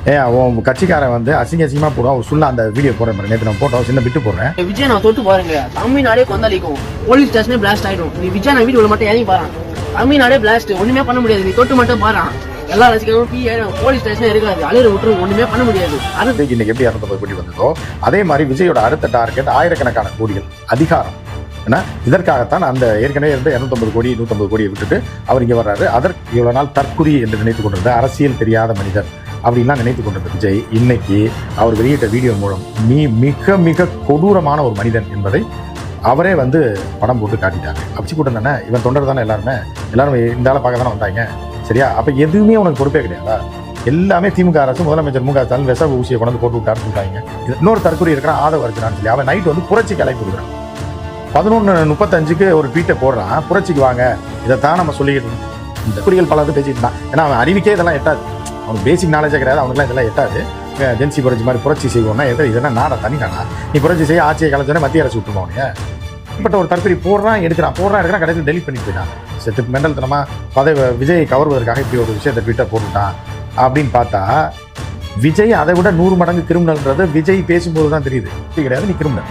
உன் கட்சிக்காரன் வந்து அசிங்கமா போடுவான் ஒரு சொல்ல அந்த வீடியோ போடுறேன் பாரு. நேற்று நான் போட்டோம் சின்ன விட்டு போடுறேன். விஜய் நான் தொட்டு பாருங்க தமிழ்நாடே கொந்தளிக்கும், போலீஸ் ஸ்டேஷனே பிளாஸ்ட் ஆயிடும். நீ விஜய் நான் வீடியோல மட்டும் ஏறி பாரு, தமிழ்நாடே பிளாஸ்ட், ஒண்ணுமே பண்ண முடியாது. நீ தொட்டு மட்டும் பாரு, எல்லா ரசிகர்களும் போலீஸ் ஸ்டேஷனே இருக்காது, அலையிற விட்டுரும், ஒண்ணுமே பண்ண முடியாது. அது இன்னைக்கு எப்படி 250 கோடி வந்ததோ அதே மாதிரி விஜயோட அடுத்த டார்கெட் ஆயிரக்கணக்கான கோடிகள் அதிகாரம். ஏன்னா இதற்காகத்தான் அந்த ஏற்கனவே இருந்த 250 கோடி 150 கோடியை விட்டுட்டு அவர் இங்கே வர்றாரு. அதற்கு இவ்வளவு நாள் தற்குறி என்று நினைத்துக் கொண்டிருந்த அரசியல் தெரியாத மனிதர் அப்படின்லாம் நினைத்துக் கொண்டிருந்த விஜய் இன்னைக்கு அவர் வெளியிட்ட வீடியோ மூலம் மிக மிக கொடூரமான ஒரு மனிதன் என்பதை அவரே வந்து படம் போட்டு காட்டிட்டாங்க. அப்சி கூட்டம் தானே, இவன் தொண்டர் தானே, எல்லாரும் இந்த ஆளை பார்க்க தானே வந்தாங்க. சரியா? அப்போ எதுவுமே உனக்கு பொறுப்பே கிடையாதா? எல்லாமே திமுக அரசு, முதலமைச்சர் மு க ஸ்டாலின் விஷ ஊசியை கொண்டு போட்டு விட்டாருன்னு சொல்லிட்டாங்க. இன்னொரு தற்கொலை இருக்கிறான் ஆதவ இருக்கிறான்னு சொல்லி அவன் நைட் வந்து புரட்சி கலை கொடுக்குறான். 11:35 ஒரு ட்வீட்டை போடுறான், புரட்சிக்கு வாங்க, இதைத்தான் நம்ம சொல்லிக்கிட்டு இருக்கோம். இந்த குறிகள் பல பேசிட்டு இருந்தான். ஏன்னா அவன் அறிவிக்கே இதெல்லாம் எட்டாது, அவனுக்கு பேசிக் நாலேஜே கிடையாது, அவனுக்குலாம் இதெல்லாம் எட்டாது. ஜென்சி புரட்சி மாதிரி புரட்சி செய்வோம்னா இதெல்லாம் நாடா தனி நாடா? நீ புரட்சி செய்ய ஆட்சியை கலைச்சோன்னே மத்திய அரசு விட்டுருமா அவனைய? இப்பட்ட ஒரு தற்கொலை போடுறான் எடுக்கிறான் கடைசியில் டெலிட் பண்ணிட்டு போயிட்டான். செத்து மெண்டல் தனமா விஜய் கவர்வதற்காக இப்படி ஒரு விஷயத்தை ட்விட்டர் போட்டுட்டான் அப்படின்னு பார்த்தா விஜய் அதை விட 100 மடங்கு கிரிமினல்ன்றது விஜய் பேசும்போது தான் தெரியுது. கிடையாது, நீ கிரிமினல்,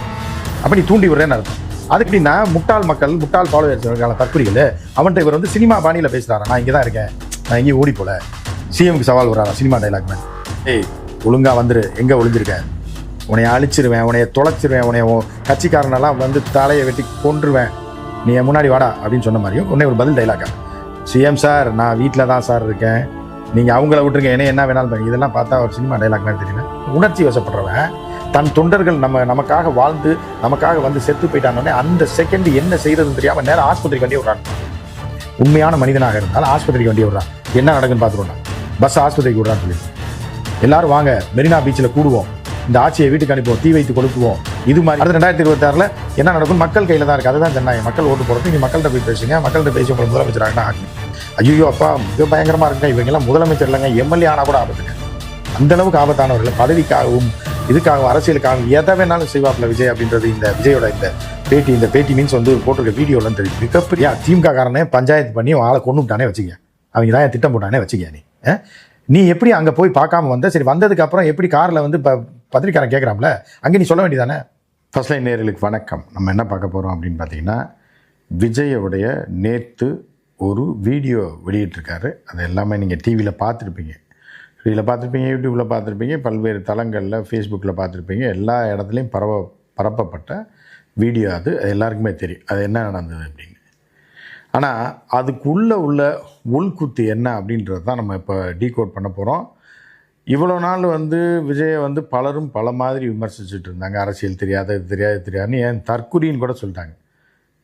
அப்ப நீ தூண்டி விடுறேன்னு அர்த்தம். அதுக்கு எப்படின்னா முட்டாள் மக்கள், முட்டாள் ஃபாலோவர்ஸ் தற்கொலைகள் அவன்கிட்ட இவர் வந்து சினிமா பாணியில பேசுறாரா, நான் இங்கே தான் இருக்கேன், நான் எங்கேயும் ஓடி போல, சிஎம்க்கு சவால் வர்றாரா சினிமா டைலாக் மேன். ஏய் ஒழுங்கா வந்துரு, எங்க ஒளிஞ்சிருக்கேன், உன்னைய அழிச்சிருவேன், உன்னைய தொலைச்சிருவேன், உன்னைய கட்சிக்காரனெல்லாம் வந்து தலையை வெட்டி கொன்றுவேன், நீ முன்னாடி வாடா அப்படின்னு சொன்ன மாதிரியும் உன்னை ஒரு பதில் டைலாக்கா. சிஎம் சார் நான் வீட்டில் தான் சார் இருக்கேன், நீங்கள் அவங்கள விட்டுருங்க, என்ன வேணாலும் பண்ணி. இதெல்லாம் பார்த்தா ஒரு சினிமா டைலாக் மாதிரி தெரியல. உணர்ச்சி வசப்படுறவன் தன் தொண்டர்கள் நமக்காக வாழ்ந்து நமக்காக வந்து செத்து போயிட்டானே அந்த செகண்ட் என்ன செய்யறதுன்னு தெரியாமல் நேரம் ஆஸ்பத்திரிக்கு வண்டியை விடுறான். உண்மையான மனிதனாக இருந்தாலும் ஆஸ்பத்திரிக்கு வண்டியை விடுறான். என்ன நடக்குன்னு பார்த்துருவோம். பஸ் ஆஸ்பத்திரிக்கு விடுறான்னு சொல்லி எல்லாரும் வாங்க மெரினா பீச்சில் கூடுவோம், இந்த ஆட்சியை வீட்டுக்கு அனுப்புவோம், தீ வைத்து கொடுக்குவோம். இது மாதிரி அடுத்த 2026 என்ன நடக்கும் மக்கள் கையில் தான் இருக்குது. அதுதான் ஜனநாயகம். மக்கள் ஓட்டு போடுறது. நீங்கள் மக்கள்கிட்ட போய் பேசுங்க, மக்கள்கிட்ட பேசி உங்களுக்கு முதலமைச்சராக ஆகணும். ஐயோ அப்பா மிக பயங்கரமாக இருக்குங்க, இவங்கெல்லாம் முதலமைச்சர் இல்லைங்க, எம்எல்ஏ ஆனால் கூட ஆபத்துங்க. அந்த அளவுக்கு ஆபத்தானவர்கள் பதவிக்காகவும் இதுக்காகவும் அரசியலுக்காகவும் எதை வேணாலும் செய்வாப்ல விஜய் அப்படின்றது இந்த விஜயோட இந்த பேட்டி மீன்ஸ் வந்து போட்டிருக்க வீடியோலாம் தெரியும். மிகப்பெரிய திமுக காரனே பஞ்சாயத்து பண்ணி ஆளை கொண்டுட்டானே வச்சுக்க, அவங்க தான் திட்டம் போட்டானே வச்சுக்க. நீ எப்படி அங்கே போய் பார்க்காம வந்த? சரி, வந்ததுக்கு அப்புறம் எப்படி காரில் வந்து பத்திரிக்காரன் கேட்குறாம்ல, அங்கே நீ சொல்ல வேண்டியதானே? ஃபர்ஸ்ட் லைன் நேயர்களுக்கு வணக்கம். நம்ம என்ன பார்க்க போகிறோம் அப்படின்னு பார்த்தீங்கன்னா, விஜயோடைய நேற்று ஒரு வீடியோ வெளியிட்டிருக்காரு. அது எல்லாமே நீங்கள் டிவியில் பார்த்துருப்பீங்க, யூடியூப்பில் பார்த்துருப்பீங்க, பல்வேறு தளங்களில் ஃபேஸ்புக்கில் பார்த்துருப்பீங்க. எல்லா இடத்துலையும் பரப்பப்பட்ட வீடியோ. அது எல்லாருக்குமே தெரியும் அது என்ன நடந்தது அப்படின்னு. ஆனால் அதுக்குள்ளே உள்ள உள்குத்து என்ன அப்படின்றது தான் நம்ம இப்போ டீகோட் பண்ண போகிறோம். இவ்வளோ நாள் வந்து விஜயை வந்து பலரும் பல மாதிரி விமர்சிச்சுட்டு இருந்தாங்க. அரசியல் தெரியாது, இது தெரியாதுன்னு ஏன் தற்குறின்னு கூட சொல்லிட்டாங்க.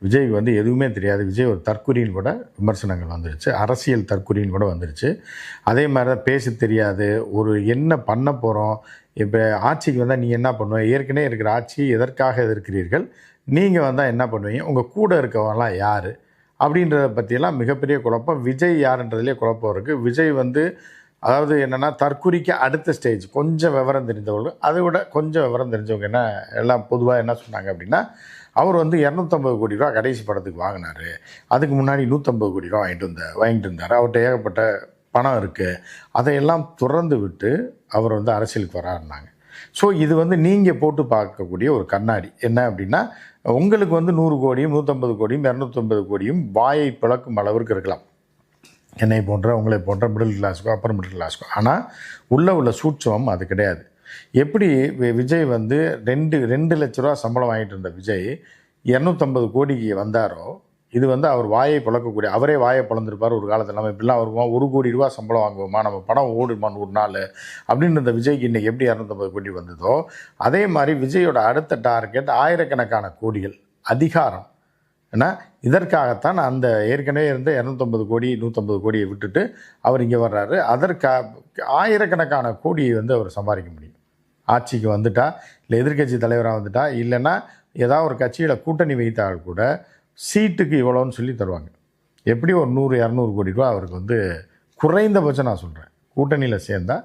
விஜய்க்கு வந்து எதுவுமே தெரியாது, விஜய் ஒரு தற்குறின்னு கூட விமர்சனங்கள் வந்துருச்சு, அரசியல் தற்குறின்னு கூட வந்துருச்சு. அதே மாதிரி தான் பேச தெரியாது, ஒரு என்ன பண்ண போகிறோம், இப்போ ஆட்சிக்கு வந்தால் நீ என்ன பண்ணுவ, ஏற்கனவே இருக்கிற ஆட்சி எதற்காக எதிர்க்கிறீர்கள், நீங்கள் வந்தால் என்ன பண்ணுவீங்க, உங்கள் கூட இருக்கவங்களாம் யார் அப்படின்றத பற்றியெல்லாம் மிகப்பெரிய குழப்பம். விஜய் யாருன்றதுலேயே குழப்பம் இருக்குது. விஜய் வந்து அதாவது என்னென்னா தற்குறிக்கு அடுத்த ஸ்டேஜ் கொஞ்சம் விவரம் தெரிஞ்சவங்க, அதை விட கொஞ்சம் விவரம் தெரிஞ்சவங்க என்ன எல்லாம் பொதுவாக என்ன சொன்னாங்க அப்படின்னா, அவர் வந்து 250 கோடி ரூபா கடைசி படத்துக்கு வாங்கினார், அதுக்கு முன்னாடி 150 கோடி ரூபா வாங்கிட்டு இருந்தார், அவர்கிட்ட ஏகப்பட்ட பணம் இருக்குது, அதையெல்லாம் துறந்து விட்டு அவர் வந்து அரசியலுக்கு வராருனாங்க. ஸோ இது வந்து நீங்கள் போட்டு பார்க்கக்கூடிய ஒரு கண்ணாடி என்ன அப்படின்னா, உங்களுக்கு வந்து 100 கோடியும் 150 கோடியும் 250 கோடியும் வாயை பிளக்கும் அளவிற்கு இருக்கலாம், என்னை போன்ற உங்களை போன்ற மிடில் கிளாஸுக்கோ அப்பர் மிடில் கிளாஸுக்கோ. ஆனால் உள்ள சூட்சமம் அது கிடையாது. எப்படி விஜய் வந்து 2 லட்ச ரூபா சம்பளம் வாங்கிட்டு இருந்த விஜய் 250 கோடிக்கு வந்தாரோ, இது வந்து அவர் வாயை பிளக்கக்கூடிய, அவரே வாயை பிளந்துருப்பார் ஒரு காலத்தில். நம்ம இப்படிலாம் வருவோம், 1 கோடி ரூபா சம்பளம் வாங்குவோமா, நம்ம படம் ஓடுமான்னு ஒரு நாள் அப்படின்னு இந்த விஜய்க்கு இன்றைக்கி எப்படி 250 கோடி வந்ததோ, அதே மாதிரி விஜயோட அடுத்த டார்கெட் ஆயிரக்கணக்கான கோடிகள் அதிகாரம். ஏன்னா இதற்காகத்தான் அந்த ஏற்கனவே இருந்த 250 கோடி 150 கோடியை விட்டுட்டு அவர் இங்கே வர்றாரு. ஆயிரக்கணக்கான கோடியை வந்து அவர் சம்பாதிக்க முடியும். ஆட்சிக்கு வந்துட்டா, இல்லை எதிர்கட்சி தலைவராக வந்துட்டா, இல்லைன்னா ஏதாவது ஒரு கட்சியில் கூட்டணி வைத்தால் கூட சீட்டுக்கு இவ்வளோன்னு சொல்லி தருவாங்க. எப்படி ஒரு 100-200 கோடி ரூபா அவருக்கு வந்து குறைந்தபட்சம் நான் சொல்கிறேன். கூட்டணியில் சேர்ந்தால்,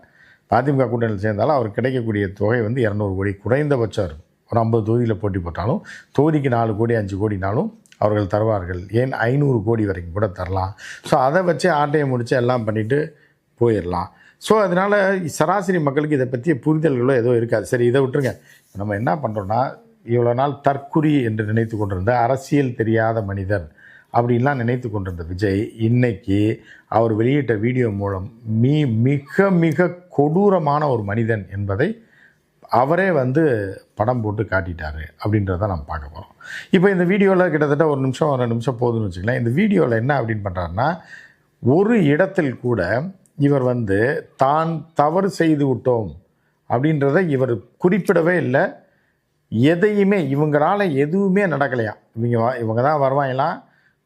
அதிமுக கூட்டணியில் சேர்ந்தாலும் அவருக்கு கிடைக்கக்கூடிய தொகை வந்து 200 கோடி குறைந்தபட்சம் இருக்கும். ஒரு 50 தொகுதியில் போட்டி போட்டாலும் தொகுதிக்கு 4 கோடி 5 கோடினாலும் அவர்கள் தருவார்கள். ஏன் 500 கோடி வரைக்கும் கூட தரலாம். ஸோ அதை வச்சு ஆட்டையை முடித்து எல்லாம் பண்ணிவிட்டு போயிடலாம். ஸோ அதனால் சராசரி மக்களுக்கு இதை பற்றிய புரிதல்களோ ஏதோ இருக்காது. சரி, இதை விட்டுருங்க. நம்ம என்ன பண்ணுறோன்னா, இவ்வளோ நாள் தற்குறி என்று நினைத்து கொண்டிருந்த அரசியல் தெரியாத மனிதர் அப்படின்லாம் நினைத்து கொண்டிருந்த விஜய் இன்னைக்கு அவர் வெளியிட்ட வீடியோ மூலம் மிக மிக கொடூரமான ஒரு மனிதன் என்பதை அவரே வந்து படம் போட்டு காட்டிட்டாரு அப்படின்றத நம்ம பார்க்க போகிறோம். இப்போ இந்த வீடியோவில் கிட்டத்தட்ட 1 நிமிஷம் 2 நிமிஷம் போகுதுன்னு வச்சுக்கலாம். இந்த வீடியோவில் என்ன அப்படின்னு பண்ணுறாருன்னா, ஒரு இடத்தில் கூட இவர் வந்து தான் தவறு செய்து விட்டோம் அப்படின்றத இவர் குறிப்பிடவே இல்லை. எதையுமே இவங்களால எதுவுமே நடக்கலையாம். இவங்க தான் வருவாங்களாம்,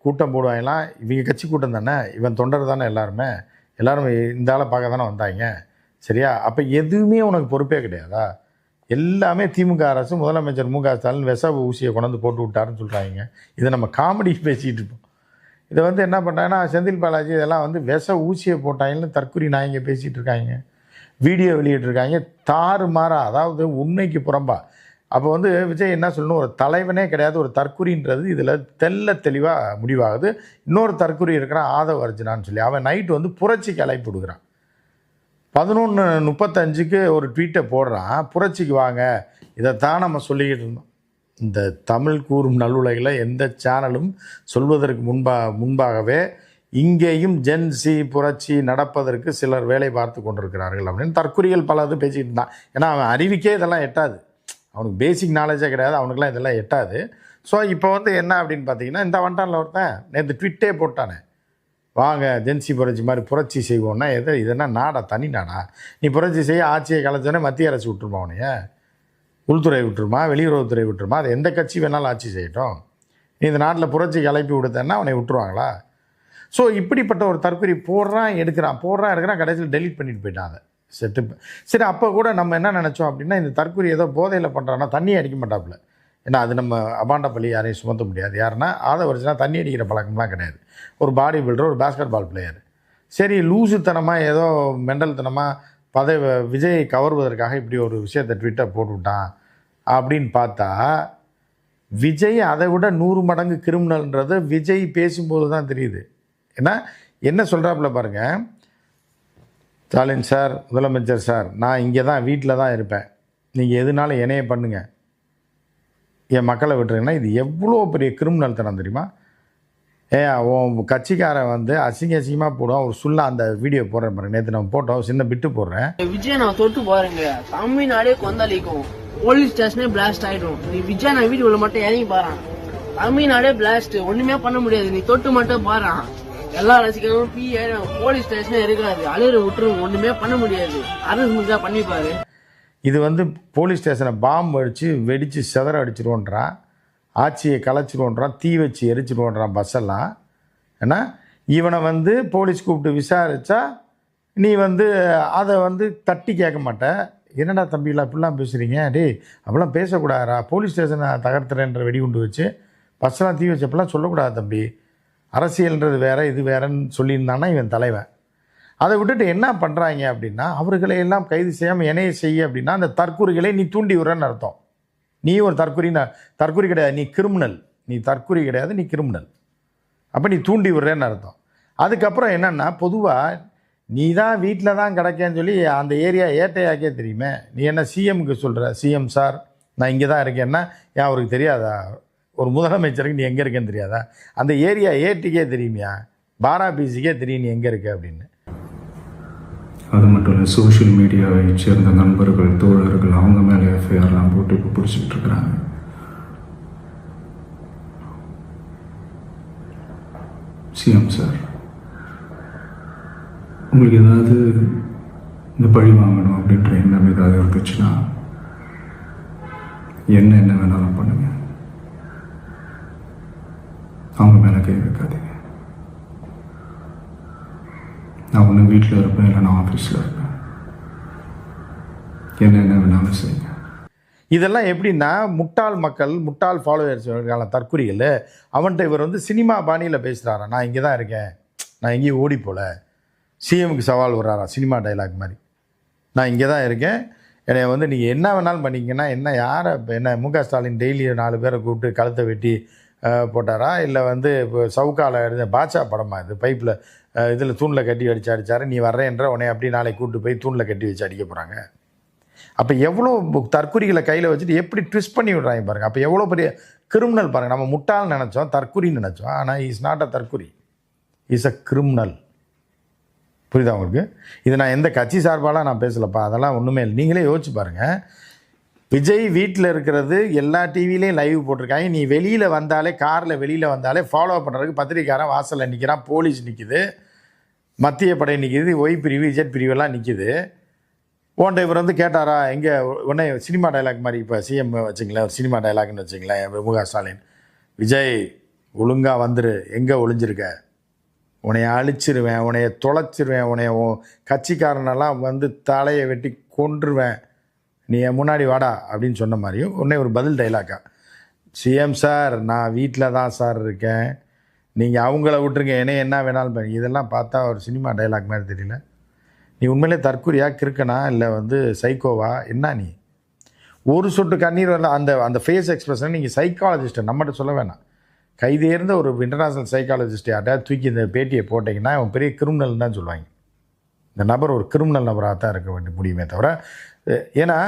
கூட்டம் போடுவாங்களாம். இவங்க கட்சி கூட்டம் தானே, இவன் தொண்டர் தானே, எல்லாரும் இந்த ஆளை பார்க்க தானே வந்தாங்க. சரியா? அப்போ எதுவுமே உனக்கு பொறுப்பே கிடையாதா? எல்லாமே திமுக அரசு, முதலமைச்சர் மு க ஸ்டாலின் விஷ ஊசியை கொண்டு போட்டு விட்டாருன்னு சொல்கிறாங்க. இதை நம்ம காமெடி பேசிகிட்டு இருப்போம். இதை வந்து என்ன பண்ணுறாங்கன்னா, செந்தில் பாலாஜி இதெல்லாம் வந்து விஷ ஊசியை போட்டாங்கன்னு தற்குறி நாயங்க பேசிகிட்டு இருக்காங்க, வீடியோ வெளியிட்டிருக்காங்க தாறுமாறா, அதாவது உண்மைக்கு புறம்பா. அப்போ வந்து விஜய் என்ன சொல்லணும், ஒரு தலைவனே கிடையாது, ஒரு தற்குறின்றது இதில் தெளிவாக முடிவாகுது. இன்னொரு தற்குறி இருக்கிறான் ஆதவ அர்ஜுனான்னு சொல்லி, அவன் நைட்டு வந்து புரட்சிக்கு அழைப்பு விடுக்கிறான். 11:35க்கு ஒரு ட்வீட்டை போடுறான், புரட்சிக்கு வாங்க. இதைத்தான் நம்ம சொல்லிக்கிட்டு இருந்தோம். இந்த தமிழ் கூறும் நல்லுலகில் எந்த சேனலும் சொல்வதற்கு முன்பாகவே இங்கேயும் ஜென்சி புரட்சி நடப்பதற்கு சிலர் வேலை பார்த்து கொண்டிருக்கிறார்கள் அப்படின்னு தற்குறிகள் பல இது பேசிக்கிட்டு இருந்தான். ஏன்னா அவன் அறிவிக்கே இதெல்லாம் எட்டாது, அவனுக்கு பேசிக் நாலேஜே கிடையாது, அவனுக்குலாம் இதெல்லாம் எட்டாது. ஸோ இப்போ வந்து என்ன அப்படின்னு பார்த்தீங்கன்னா, இந்த வண்டானில் ஒருத்தன் நேற்று ட்விட்டே போட்டானே, வாங்க ஜென்சி புரட்சி மாதிரி புரட்சி செய்வோன்னா இதென்னா நாடா, தனி நாடா? நீ புரட்சி செய்ய ஆட்சியை கலைச்சோன்னே மத்திய அரசு விட்டுருமா, உனைய உள்துறை விட்டுருமா, வெளியுறவுத்துறை விட்டுருமா, அது எந்த கட்சி வேணாலும் ஆட்சி செய்யட்டும். நீ இந்த நாட்டில் புரட்சி கிளப்பி விடுத்தேன்னா அவனை விட்டுருவாங்களா? ஸோ இப்படிப்பட்ட ஒரு தற்கொலை போடுறான் எடுக்கிறான் கடைசியில் டெலீட் பண்ணிட்டு போயிட்டான் அதை செட்டு. சரி, அப்போ கூட நம்ம என்ன நினச்சோம் அப்படின்னா, இந்த தற்கொலை ஏதோ போதையில் பண்ணுறான்னா தண்ணி அடிக்க மாட்டாப்புல. ஏன்னா அது நம்ம அபாண்டப்பள்ளி யாரையும் சுமத்த முடியாது. யாருன்னா ஆதவ அர்ஜுனா தண்ணி அடிக்கிற பழக்கம்லாம் கிடையாது. ஒரு பாடி பில்டர், ஒரு பேஸ்கெட் பால் பிளேயர். சரி, லூசுத்தனமாக ஏதோ மெண்டல்தனமாக விஜயை கவர்வதற்காக இப்படி ஒரு விஷயத்தை ட்விட்டர் போட்டுவிட்டான் அப்படின்னு பார்த்தா, விஜய் அதை விட 100 மடங்கு கிரிமினல்ன்றது விஜய் பேசும்போது தான் தெரியுது. ஏன்னா என்ன சொல்கிறாப்புல பாருங்கள், ஸ்டாலின் சார், முதலமைச்சர் சார், நான் இங்கே தான் வீட்டில் தான் இருப்பேன், நீங்கள் எதுனாலும் என்னைய பண்ணுங்கள், என் மக்களை விட்டுருங்கன்னா இது எவ்வளோ பெரிய கிரிமினல் தனம் தெரியுமா? உன் கட்சிக்காரன் வந்து அசிங்கமாக போடுவான் ஒரு சொல்ல. அந்த வீடியோ போடுறேன் பாருங்க, நேற்று நம்ம போட்டோம், சின்ன பிட்டு போடுறேன். விஜய் நான் தொட்டு பாருங்க, தமிழ்நாடே கொந்தளிக்கும், போலீஸ் ஸ்டேஷனே பிளாஸ்ட் ஆயிடும். நீ விஜய் நான் வீடியோல மட்டும் இறங்கி பாரு, தமிழ்நாடே பிளாஸ்ட், ஒண்ணுமே பண்ண முடியாது. நீ தொட்டு மட்டும் பாரு, எல்லா ரசிகர்களும் போலீஸ் ஸ்டேஷனே இருக்காது, அழுற விட்டுரும், ஒண்ணுமே பண்ண முடியாது. அரசு பண்ணிப்பாரு. இது வந்து போலீஸ் ஸ்டேஷனை பாம்பு வெடிச்சு செதற அடிச்சிருவோன்றான், ஆட்சியை கலைச்சிருவோன்றான், தீ வச்சு எரிச்சிருவோன்றான் பஸ்ஸெல்லாம். ஏன்னா இவனை வந்து போலீஸ் கூப்பிட்டு விசாரித்தா நீ வந்து அதை வந்து தட்டி கேட்க மாட்டேன். என்னடா தம்பிலாம் இப்படிலாம் பேசுகிறீங்க, டேய் அப்படிலாம் பேசக்கூடாதா, போலீஸ் ஸ்டேஷனை தகர்த்துறேன்ற வெடிகுண்டு வச்சு பஸ்ஸெல்லாம் தீ வச்சு அப்படிலாம் சொல்லக்கூடாது தம்பி, அரசியல்ன்றது வேறு இது வேறன்னு சொல்லியிருந்தான்னா இவன் தலைவன். அதை விட்டுட்டு என்ன பண்ணுறாங்க அப்படின்னா, அவர்களை எல்லாம் கைது செய்யாமல் என்னைய செய்ய அப்படின்னா அந்த தற்கொலைகளை நீ தூண்டி விடுறன்னு அர்த்தம். நீ ஒரு தற்கொலை கிடையாது, நீ கிரிமினல். நீ தற்கொலை கிடையாது, நீ கிரிமினல். அப்போ நீ தூண்டி விடுறேன்னு அர்த்தம். அதுக்கப்புறம் என்னென்னா, பொதுவாக நீ தான் வீட்டில் தான் கிடக்கேன்னு சொல்லி அந்த ஏரியா ஏட்டையாக்கே தெரியுமே. நீ என்ன சிஎம்க்கு சொல்கிற, சிஎம் சார் நான் இங்கே தான் இருக்கேன்னா ஏன் அவருக்கு தெரியாதா? ஒரு முதலமைச்சருக்கு நீ எங்கே இருக்கேன்னு தெரியாதா? அந்த ஏரியா ஏட்டுக்கே தெரியுமியா, பாராபிசிக்கே தெரியும் நீ எங்கே இருக்க அப்படின்னு. அது மட்டும் இல்லை, சோஷியல் மீடியாவை சேர்ந்த நண்பர்கள், தோழர்கள் அவங்க மேலே எஃப்ஐஆர்லாம் போட்டு இப்போ பிடிச்சிக்கிட்டு இருக்கிறாங்க. சிஎம் சார், உங்களுக்கு ஏதாவது இந்த பழி வாங்கணும் அப்படின்ற எண்ணம் ஏதாவது இருந்துச்சுன்னா என்ன வேணாலும் பண்ணுங்க, அவங்க மேலே கை வைக்காதீங்க. நான் ஒன்று வீட்டில் இருப்பேன், இல்லை நான் ஆஃபீஸில் இருப்பேன், என்ன வேணாலும் செய்யுங்க. இதெல்லாம் எப்படின்னா, முட்டாள் மக்கள், முட்டாள் ஃபாலோவர்ஸ் தற்கொலைகள், அவன்கிட்ட இவர் வந்து சினிமா பாணியில் பேசுகிறாரா, நான் இங்கே தான் இருக்கேன், நான் எங்கேயும் ஓடி போகல. சிஎம்க்கு சவால் விடுறாரா சினிமா டைலாக் மாதிரி, நான் இங்கே தான் இருக்கேன், என்னை வந்து நீங்கள் என்ன வேணாலும் பண்ணிங்கன்னா என்ன, யாரை என்ன மு க ஸ்டாலின் டெய்லி 4 பேரை கூப்பிட்டு கழுத்தை வெட்டி போட்டாரா, இல்லை வந்து இப்போ சவுக்கால இருந்த பாட்சா படமா இது பைப்பில் இதில் தூணில் கட்டி அடிச்சாரு, நீ வர்றேன்ற உடனே அப்படி நாளைக்கு கூப்பிட்டு போய் தூணில் கட்டி வச்சு அடிக்க போகிறாங்க. அப்போ எவ்வளோ தற்குறிகளை கையில் வச்சுட்டு எப்படி ட்விஸ்ட் பண்ணி விடுறாங்க பாருங்கள். அப்போ எவ்வளோ பெரிய கிரிமினல் பாருங்கள். நம்ம முட்டாள்னு நினச்சோம், தற்குறின்னு நினச்சோம். ஆனால் இஸ் நாட் அ தற்குறி, இஸ் அ கிரிமினல். புரியுதா உங்களுக்கு? இது நான் எந்த கட்சி சார்பாலாம் நான் பேசலப்பா, அதெல்லாம் ஒன்றுமே இல்லை. நீங்களே யோசிச்சு பாருங்கள். விஜய் வீட்டில் இருக்கிறது எல்லா டிவிலையும் லைவ் போட்டிருக்காங்க. நீ வெளியில் வந்தாலே, காரில் வெளியில் வந்தாலே ஃபாலோ பண்ணுறதுக்கு பத்திரிக்காரன் வாசலில் நிற்கிறான், போலீஸ் நிற்கிது, மத்திய படை நிற்கிது, ஒய் பிரிவு இஜெட் பிரிவெல்லாம் நிற்கிது. ஓன்ட்ட இவர் வந்து கேட்டாரா, எங்கே உடனே சினிமா டைலாக் மாதிரி, இப்போ சிஎம் வச்சுங்களேன், ஒரு சினிமா டைலாக்னு வச்சுங்களேன், முக ஸ்டாலின், விஜய் ஒழுங்காக வந்துரு, எங்கே ஒளிஞ்சிருக்க, உன்னைய அழிச்சிருவேன், உன்னைய தொலைச்சிருவேன், உன்னைய கட்சிக்காரனெல்லாம் வந்து தலையை வெட்டி கொன்றுவேன், நீ முன்னாடி வாடா அப்படின்னு சொன்ன மாதிரியும் உடனே ஒரு பதில் டைலாக்கா, சிஎம் சார் நான் வீட்டில் தான் சார் இருக்கேன், நீங்கள் அவங்கள விட்டுருங்க, என்ன வேணாலும் பாருங்க. இதெல்லாம் பார்த்தா ஒரு சினிமா டைலாக் மாதிரி தெரியல. நீ உண்மையிலே தற்குறியா, கிறுக்கனா, இல்லை வந்து சைக்கோவா, என்ன நீ? ஒரு சொட்டு கண்ணீர் வரல. அந்த ஃபேஸ் எக்ஸ்பிரஷன் நீங்கள் சைக்காலஜிஸ்ட்டை நம்மகிட்ட சொல்ல வேணாம், கைதேர்ந்த ஒரு இன்டர்நேஷ்னல் சைக்காலஜிஸ்ட் யார்ட்டா தூக்கி இந்த பேட்டியை போட்டிங்கன்னா அவன் பெரிய கிரிமினல் தான் சொல்லுவாங்க. இந்த நபர் ஒரு கிரிமினல் நபராக தான் இருக்க வேண்டிய முடியுமே தவிர, ஏன்னா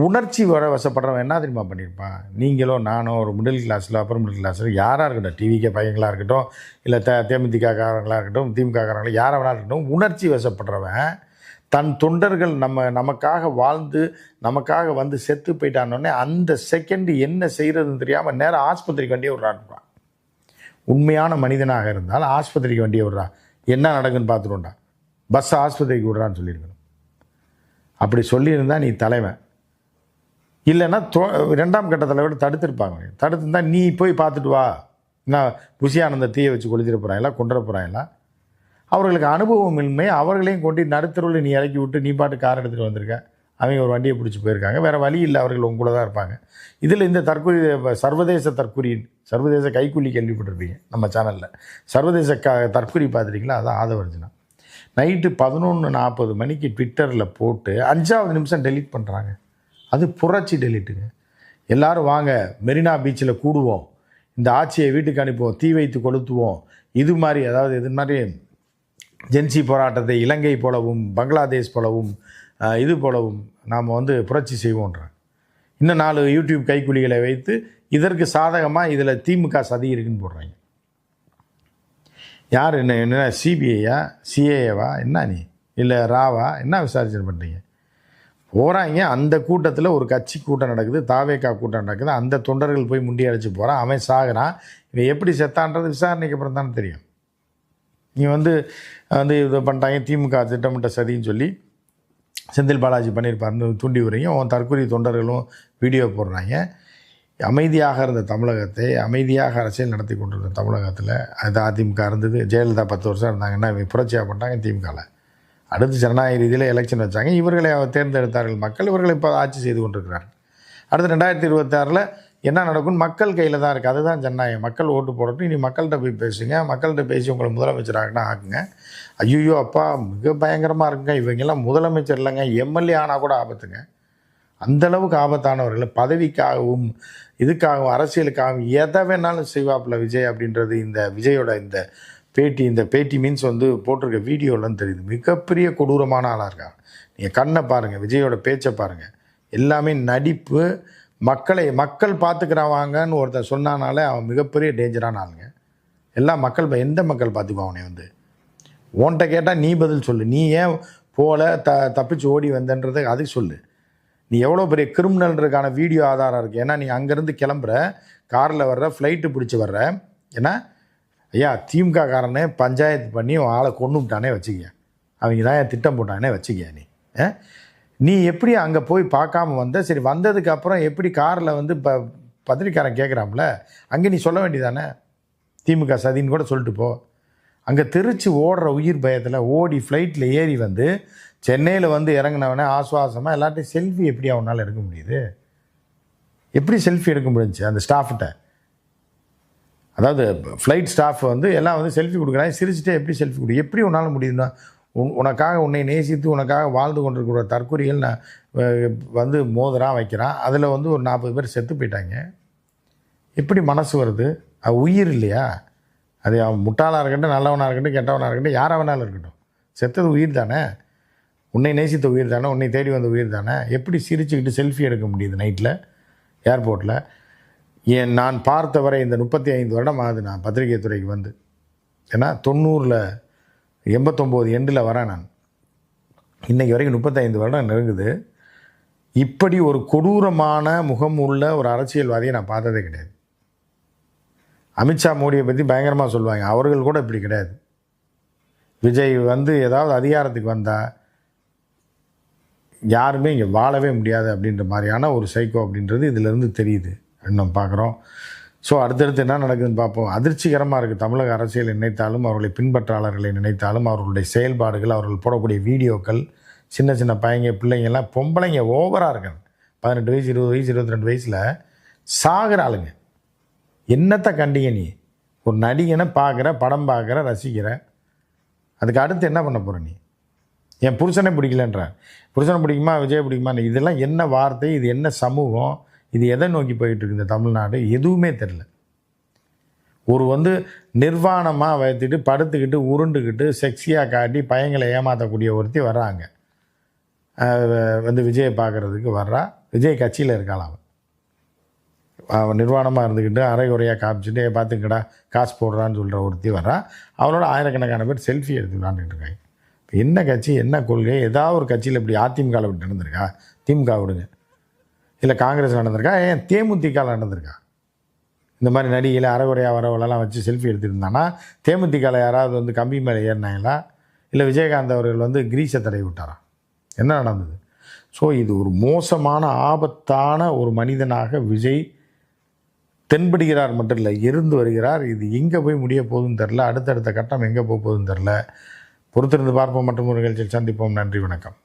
உணர்ச்சி வசப்படுறவன் என்ன தெரியுமா பண்ணியிருப்பான்? நீங்களோ நானோ ஒரு மிடில் கிளாஸில், அப்பர் மிடில் கிளாஸில் யாராக இருக்கட்டும், டிவிக்கே பையங்களாக இருக்கட்டும், இல்லை தேமுதிக காரங்களாக இருக்கட்டும், திமுக காரங்களாக யாராக வேணா இருக்கட்டும், உணர்ச்சி வசப்படுறவன் தன் தொண்டர்கள் நமக்காக வாழ்ந்து நமக்காக வந்து செத்து போயிட்டானோடனே அந்த செகண்டு என்ன செய்கிறதுன்னு தெரியாமல் நேரம் ஆஸ்பத்திரிக்கு வண்டியை விட்றான்ப்பான். உண்மையான மனிதனாக இருந்தால் ஆஸ்பத்திரிக்கு வண்டியை விட்றா, என்ன நடக்குன்னு பார்த்துருண்டா, பஸ் ஆஸ்பத்திரிக்கு விட்றான்னு சொல்லியிருக்கணும். அப்படி சொல்லியிருந்தா நீ தலைவன். இல்லைன்னா 2ஆம் கட்டத்தில் விட தடுத்துருப்பாங்க. தடுத்துருந்தா நீ போய் பார்த்துட்டு வா, நான் புஷியானந்த தீயை வச்சு கொளுத்திட போகிறாங்களா, கொண்டுட போகிறாங்களா? அவர்களுக்கு அனுபவம் இன்மை, அவர்களையும் கொண்டு நடுத்தருவில் நீ இறக்கி விட்டு நீ பாட்டு கார் எடுத்துகிட்டு வந்திருக்க, அவங்க ஒரு வண்டியை பிடிச்சி போயிருக்காங்க, வேறு வழி இல்லை, அவர்கள் உங்க கூட தான் இருப்பாங்க. இதில் இந்த தற்கொலை சர்வதேச கைக்கூலி கேள்விப்பட்டிருப்பீங்க நம்ம சேனலில். சர்வதேச தற்கொலை பார்த்துட்டிங்களா? அதான் ஆதவர்ஜனா நைட்டு 11:40 மணிக்கு ட்விட்டரில் போட்டு 5வது நிமிஷம் டெலீட் பண்ணுறாங்க. அது புரட்சி டெலீட்டுங்க. எல்லோரும் வாங்க மெரினா பீச்சில் கூடுவோம், இந்த ஆட்சியை வீட்டுக்கு அனுப்புவோம், தீ வைத்து கொளுத்துவோம், இது மாதிரி, அதாவது இது மாதிரி ஜென்சி போராட்டத்தை இலங்கை போலவும் பங்களாதேஷ் போலவும் இது போலவும் நாம் வந்து புரட்சி செய்வோன்றேன். இன்னும் 4 யூடியூப் கைக்கூலிகளை வைத்து இதற்கு சாதகமாக இதில் திமுக சதி இருக்குன்னு போடுறாங்க. யார் என்ன சிபிஐயா, சிஏஏவா, என்ன நீ, இல்லை ராவா, என்ன விசாரிச்சு பண்ணுறீங்க? போகிறாங்க. அந்த கூட்டத்தில் ஒரு கட்சி கூட்டம் நடக்குது, தாவேக்கா கூட்டம் நடக்குது, அந்த தொண்டர்கள் போய் முண்டி அடிச்சு போகிறான், அவன் சாகுறான். இவன் எப்படி செத்தான்றது விசாரணைக்கு அப்புறம் தானே தெரியும். நீ வந்து இதை பண்ணிட்டாங்க, திமுக திட்டமிட்ட சதின்னு சொல்லி செந்தில் பாலாஜி பண்ணியிருப்பாருன்னு தூண்டி விடுறீங்க. உன் தற்கொலை தொண்டர்களும் வீடியோ போடுறாங்க. அமைதியாக இருந்த தமிழகத்தை, அமைதியாக அரசியல் நடத்தி கொண்டிருந்த தமிழகத்தில் அது அதிமுக இருந்தது. ஜெயலலிதா 10 வருஷம் இருந்தாங்கன்னா புரட்சியாக பண்ணிட்டாங்க திமுகவில். அடுத்து ஜனநாயக ரீதியில் எலெக்ஷன் வச்சாங்க, இவர்களை தேர்ந்தெடுத்தார்கள் மக்கள், இவர்களை இப்போ ஆட்சி செய்து கொண்டிருக்கிறார்கள். அடுத்து 2026 என்ன நடக்கும்னு மக்கள் கையில் தான் இருக்குது. அதுதான் ஜனநாயகம். மக்கள் ஓட்டு போடட்டும். இனி மக்கள்கிட்ட போய் பேசுங்க, மக்கள்கிட்ட பேசி உங்களை முதலமைச்சராகனா ஆக்குங்க. ஐயோ அப்பா மிக பயங்கரமாக இருக்குங்க, இவங்கெல்லாம் முதலமைச்சர் இல்லைங்க, எம்எல்ஏ ஆனால் கூட ஆபத்துங்க. அந்தளவுக்கு ஆபத்தானவர்கள். பதவிக்காகவும் இதுக்காகவும் அரசியலுக்காகவும் எதை வேணாலும் செய்வாப்பில் விஜய் அப்படின்றது இந்த விஜயோட இந்த பேட்டி மீன்ஸ் வந்து போட்டிருக்க வீடியோலாம் தெரியுது. மிகப்பெரிய கொடூரமான ஆளாக இருக்காங்க. நீங்கள் கண்ணை பாருங்கள், விஜயோட பேச்சை பாருங்கள், எல்லாமே நடிப்பு. மக்கள் பார்த்துக்கிறாவாங்கன்னு ஒருத்தர் சொன்னானாலே அவன் மிகப்பெரிய டேஞ்சரான ஆளுங்க. எல்லாம் எந்த மக்கள் பார்த்துக்குவான் அவனை வந்து? உன்கிட்ட கேட்டால் நீ பதில் சொல்லு. நீ ஏன் போல தப்பிச்சு ஓடி வந்தன்றது அதுக்கு சொல்லு. நீ எவ்வளோ பெரிய கிரிமினல்ன்றதுக்கான வீடியோ ஆதாரம் இருக்குது. ஏன்னா நீ அங்கேருந்து கிளம்புற, காரில் வர்ற, ஃப்ளைட்டு பிடிச்சி வர்ற. ஏன்னா ஐயா திமுக காரனே பஞ்சாயத்து பண்ணி ஆளை கொண்டு விட்டானே வச்சுக்க, அவங்க தான் திட்டம் போட்டானே வச்சுக்க. நீ எப்படி அங்கே போய் பார்க்காம வந்த? சரி, வந்ததுக்கப்புறம் எப்படி காரில் வந்து பத்திரிக்காரன் கேட்குறாம்ல, அங்கே நீ சொல்ல வேண்டியதானே திமுக சதின்னு கூட சொல்லிட்டு போ. அங்கே திருச்சி ஓடுற உயிர் பயத்தில் ஓடி ஃப்ளைட்டில் ஏறி வந்து சென்னையில் வந்து இறங்கினவனே ஆசுவாசமாக எல்லாத்தையும் செல்ஃபி எப்படி அவனால் எடுக்க முடியுது? எப்படி செல்ஃபி எடுக்க முடிஞ்சிச்சு அந்த ஸ்டாஃப்கிட்ட? அதாவது ஃப்ளைட் ஸ்டாஃப் வந்து எல்லாம் வந்து செல்ஃபி கொடுக்குறாங்க, சிரிச்சுட்டே எப்படி செல்ஃபி கொடு? எப்படி உன்னால் முடியுதுன்னா? உனக்காக உன்னை நேசித்து உனக்காக வாழ்ந்து கொண்டிருக்கிற தற்கொலைகள் வந்து மோதிரம் வைக்கிறான், அதில் வந்து ஒரு 40 பேர் செத்து போயிட்டாங்க. எப்படி மனசு வருது? உயிர் இல்லையா? அது அவன் முட்டாளாக இருக்கட்டும், நல்லவனாக இருக்கட்டும், கெட்டவனாக இருக்கட்டும், யாராக வேணாலும் இருக்கட்டும், செத்தது உயிர் தானே, உன்னை நேசித்த உயிர் தானே, உன்னை தேடி வந்த உயிர் தானே. எப்படி சிரிச்சுக்கிட்டு செல்ஃபி எடுக்க முடியுது நைட்டில் ஏர்போர்ட்டில்? நான் பார்த்தவரை இந்த 35 வருடம் ஆகுது நான் பத்திரிகை துறைக்கு வந்து. ஏன்னா 90 89 எண்டில் வரேன் நான். இன்றைக்கி வரைக்கும் 35 வருடம் நெருங்குது. இப்படி ஒரு கொடூரமான முகம் உள்ள ஒரு அரசியல்வாதியை நான் பார்த்ததே கிடையாது. அமித்ஷா மோடியை பற்றி பயங்கரமாக சொல்லுவாங்க, அவர்கள் கூட இப்படி கிடையாது. விஜய் வந்து ஏதாவது அதிகாரத்துக்கு வந்தால் யாருமே இங்கே வாழவே முடியாது அப்படின்ற மாதிரியான ஒரு சைக்கோ அப்படின்றது இதிலேருந்து தெரியுது, நம்ம பார்க்குறோம். ஸோ அடுத்தடுத்து என்ன நடக்குதுன்னு பார்ப்போம். அதிர்ச்சிகரமாக இருக்குது. தமிழக அரசியல் நினைத்தாலும், அவர்களை பின்பற்றாளர்களை நினைத்தாலும், அவர்களுடைய செயல்பாடுகள், அவர்கள் போடக்கூடிய வீடியோக்கள், சின்ன சின்ன பையங்க பிள்ளைங்கள்லாம், பொம்பளைங்க ஓவராக இருக்காங்க. 18 வயசு 20 வயசு 22 வயசில் சாகிற ஆளுங்க. என்னத்தை கண்டிங்க நீ? ஒரு நடிகனை பார்க்குற, படம் பார்க்குற, ரசிக்கிற, அதுக்கு அடுத்து என்ன பண்ண போகிற நீ? என் புருஷனே பிடிக்கலன்ற, புருஷனை பிடிக்குமா, விஜய் பிடிக்குமா? இதெல்லாம் என்ன வார்த்தை? இது என்ன சமூகம்? இது எதை நோக்கி போயிட்டுருக்கு இந்த தமிழ்நாடு? எதுவுமே தெரில. ஒரு நிர்வாணமாக வைத்துட்டு படுத்துக்கிட்டு உருண்டுக்கிட்டு செக்ஸியாக காட்டி பையங்களை ஏமாற்றக்கூடிய ஒருத்தி வர்றாங்க. விஜயை பார்க்குறதுக்கு வர்றா. விஜய் கட்சியில் இருக்கலாம். அவன் நிர்வாணமாக இருந்துக்கிட்டு அரைகுறையாக காமிச்சிட்டு பார்த்துக்கடா காசு போடுறான்னு சொல்கிற ஒருத்தி வர்றா. அவளோட ஆயிரக்கணக்கான பேர் செல்ஃபி எடுத்து விளாண்டுக்கிட்டு இருக்காங்க. இப்போ என்ன கட்சி, என்ன கொள்கை? ஏதாவது ஒரு கட்சியில் இப்படி அதிமுகவில் விட்டு நடந்திருக்கா? திமுக விடுங்க, இல்லை காங்கிரஸ் நடந்திருக்கா, ஏன் தேமுதிகவில் நடந்திருக்கா? இந்த மாதிரி நடிகையில் அரைகுறையாக வரவளெல்லாம் வச்சு செல்ஃபி எடுத்துருந்தானா தேமுதிகவில் யாராவது கம்பி மேலே ஏறினாங்களா? இல்லை விஜயகாந்த் அவர்கள் கிரீஸை தடவி விட்டாரா? என்ன நடந்தது? ஸோ இது ஒரு மோசமான ஆபத்தான ஒரு மனிதனாக விஜய் தென்படுகிறார் மட்டும் இல்லை, இருந்து வருகிறார். இது எங்கே போய் முடிய போகுதுன்னு தெரில. அடுத்தடுத்த கட்டம் எங்கே போகுதுன்னு தெரில. பொறுத்திருந்து பார்ப்போம். மற்றும் ஒரு நிகழ்ச்சியில் சந்திப்போம். நன்றி, வணக்கம்.